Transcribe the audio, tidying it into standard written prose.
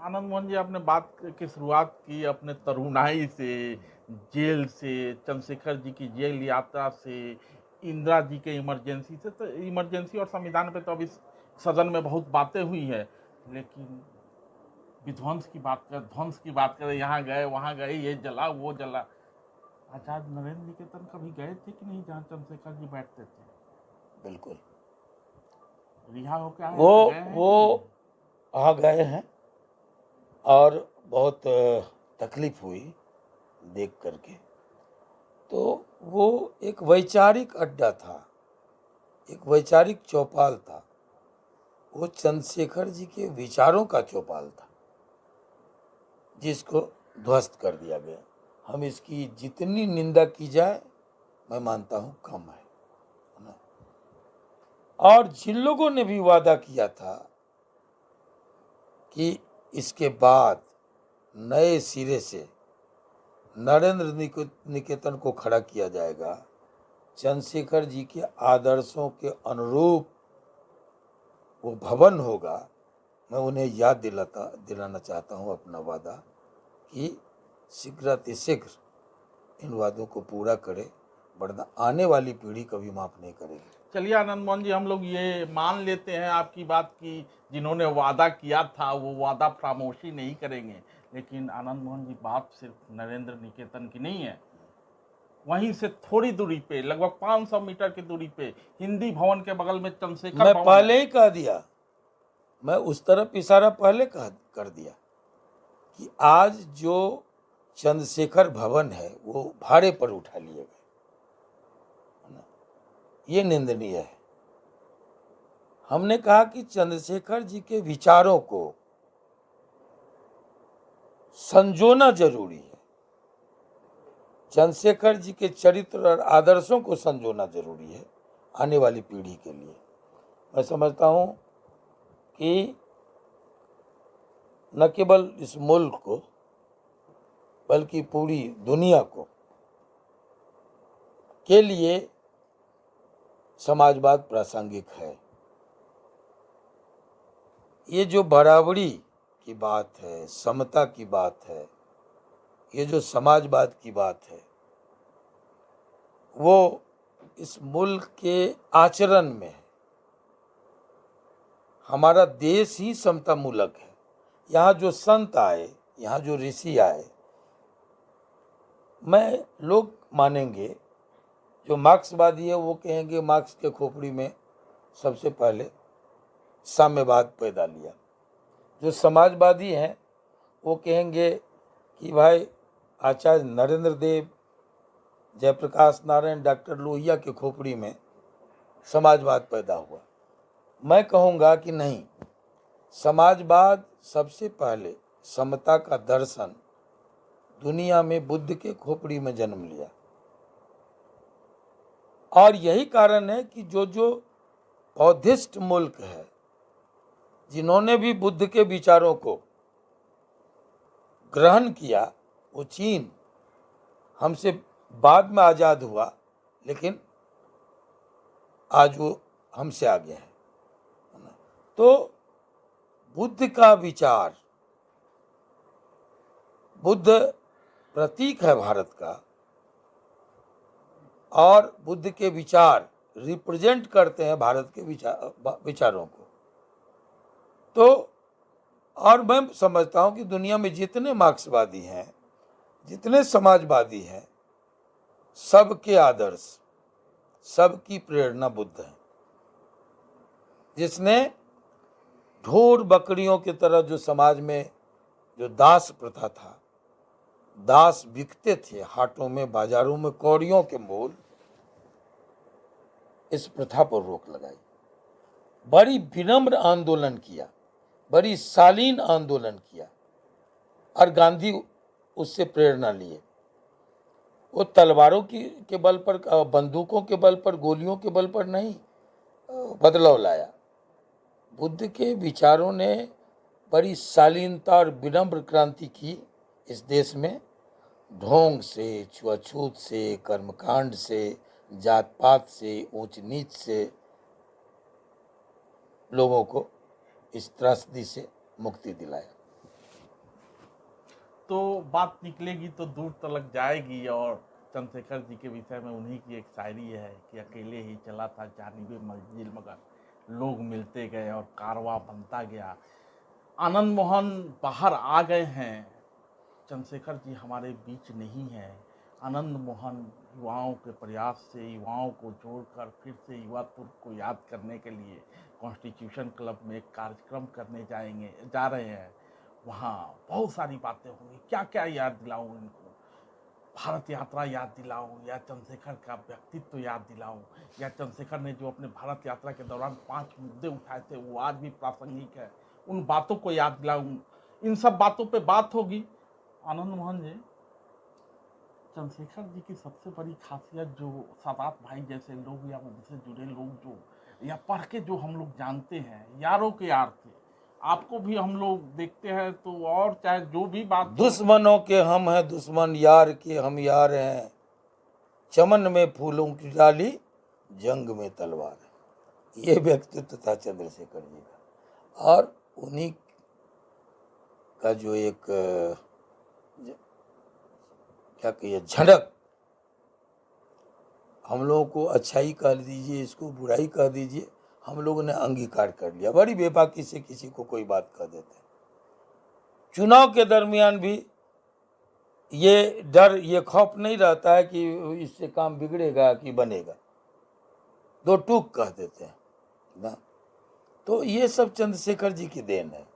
आनंद मोहन जी, आपने बात की शुरुआत की अपने तरुणाई से, जेल से, चंद्रशेखर जी की जेल यात्रा से, इंदिरा जी के इमरजेंसी से। तो इमरजेंसी और संविधान पे तो अभी सदन में बहुत बातें हुई है, लेकिन विध्वंस की बात कर, ध्वंस की बात करें, यहाँ गए वहाँ गए, ये जला वो जला। आजाद नरेंद्र निकेतन कभी गए थे कि नहीं, जहाँ चंद्रशेखर जी बैठते थे? बिल्कुल। रिहा होके आए हैं वो तो गए हैं वो कि नहीं? आ गए हैं और बहुत तकलीफ हुई देख करके। तो वो एक वैचारिक अड्डा था, एक वैचारिक चौपाल था। वो चंद्रशेखर जी के विचारों का चौपाल था, जिसको ध्वस्त कर दिया गया। हम इसकी जितनी निंदा की जाए, मैं मानता हूँ कम है ना? और जिन लोगों ने भी वादा किया था कि इसके बाद नए सिरे से नरेंद्र निकेतन को खड़ा किया जाएगा, चंद्रशेखर जी के आदर्शों के अनुरूप वो भवन होगा, मैं उन्हें याद दिलाना चाहता हूँ अपना वादा कि शीघ्र इन वादों को पूरा करे, वरना आने वाली पीढ़ी कभी माफ नहीं करेगी। चलिए आनंद मोहन जी, हम लोग ये मान लेते हैं आपकी बात की जिन्होंने वादा किया था वो वादा खामोशी नहीं करेंगे, लेकिन आनंद मोहन जी, बात सिर्फ नरेंद्र निकेतन की नहीं है। वहीं से थोड़ी दूरी पे, लगभग 500 मीटर की दूरी पे, हिंदी भवन के बगल में चंद्रशेखर मैं भवन पहले है। ही कह दिया, मैं उस तरफ इशारा पहले कर दिया कि आज जो चंद्रशेखर भवन है वो भाड़े पर उठा लिए गए, ये निंदनीय है। हमने कहा कि चंद्रशेखर जी के विचारों को संजोना जरूरी है, चंद्रशेखर जी के चरित्र और आदर्शों को संजोना जरूरी है आने वाली पीढ़ी के लिए। मैं समझता हूं कि न केवल इस मुल्क को बल्कि पूरी दुनिया को के लिए समाजवाद प्रासंगिक है। ये जो बराबरी की बात है, समता की बात है, ये जो समाजवाद की बात है, वो इस मुल्क के आचरण में है। हमारा देश ही समता मूलक है। यहाँ जो संत आए, यहाँ जो ऋषि आए, मैं लोग मानेंगे, जो मार्क्सवादी है वो कहेंगे मार्क्स के खोपड़ी में सबसे पहले साम्यवाद पैदा लिया। जो समाजवादी हैं वो कहेंगे कि भाई आचार्य नरेंद्र देव, जयप्रकाश नारायण, डॉक्टर लोहिया के खोपड़ी में समाजवाद पैदा हुआ। मैं कहूँगा कि नहीं, समाजवाद सबसे पहले समता का दर्शन दुनिया में बुद्ध के खोपड़ी में जन्म लिया। और यही कारण है कि जो जो बौद्धिस्ट मुल्क है, जिन्होंने भी बुद्ध के विचारों को ग्रहण किया, वो चीन हमसे बाद में आज़ाद हुआ, लेकिन आज वो हमसे आगे है। तो बुद्ध का विचार, बुद्ध प्रतीक है भारत का, और बुद्ध के विचार रिप्रेजेंट करते हैं भारत के विचारों को। तो और मैं समझता हूं कि दुनिया में जितने मार्क्सवादी हैं, जितने समाजवादी हैं, सबके आदर्श, सबकी प्रेरणा बुद्ध है, जिसने ढोर बकरियों की तरह जो समाज में जो दास प्रथा था, दास बिकते थे हाटों में, बाजारों में कौड़ियों के मोल, इस प्रथा पर रोक लगाई। बड़ी विनम्र आंदोलन किया, बड़ी शालीन आंदोलन किया, और गांधी उससे प्रेरणा लिए। वो तलवारों के बल पर, बंदूकों के बल पर, गोलियों के बल पर नहीं बदलाव लाया। बुद्ध के विचारों ने बड़ी शालीनता और विनम्र क्रांति की इस देश में। ढोंग से, छुआछूत से, कर्मकांड से, जात पात से, ऊंच नीच से लोगों को इस त्रासदी से मुक्ति दिलाया। तो बात निकलेगी तो दूर तक जाएगी। और चंद्रशेखर जी के विषय में उन्हीं की एक शायरी है कि अकेले ही चला था जानिबे मंजिल, मगर लोग मिलते गए और कारवां बनता गया। आनंद मोहन बाहर आ गए हैं, चंद्रशेखर जी हमारे बीच नहीं है। आनंद मोहन युवाओं के प्रयास से युवाओं को जोड़कर फिर से युवात्व को याद करने के लिए कॉन्स्टिट्यूशन क्लब में एक कार्यक्रम करने जा रहे हैं। वहाँ बहुत सारी बातें होंगी। क्या क्या याद दिलाऊं इनको? भारत यात्रा याद दिलाऊं, या चंद्रशेखर का व्यक्तित्व याद दिलाऊं, या चंद्रशेखर ने जो अपने भारत यात्रा के दौरान 5 मुद्दे उठाए थे वो आज भी प्रासंगिक है, उन बातों को याद दिलाऊं। इन सब बातों पे बात होगी। आनंद मोहन जी, चंद्रशेखर जी की सबसे बड़ी खासियत जो सादात भाई जैसे लोग या उनसे जुड़े लोग जो या पढ़ के जो हम लोग जानते हैं, यारों के यार थे। आपको भी हम लोग देखते हैं तो, और चाहे जो भी बात हो, दुश्मनों के हम हैं दुश्मन, यार के हम यार हैं, चमन में फूलों की डाली, जंग में तलवार है। ये व्यक्तित्व था चंद्रशेखर जी का। और उन्हीं का जो एक क्या कहिए झड़क, हम लोगों को अच्छाई कह दीजिए, इसको बुराई कह दीजिए, हम लोगों ने अंगीकार कर लिया। बड़ी बेबाकी से किसी को कोई बात कह देते हैं। चुनाव के दरमियान भी ये डर, ये खौफ नहीं रहता है कि इससे काम बिगड़ेगा कि बनेगा, दो टूक कह देते हैं ना। तो ये सब चंद्रशेखर जी की देन है।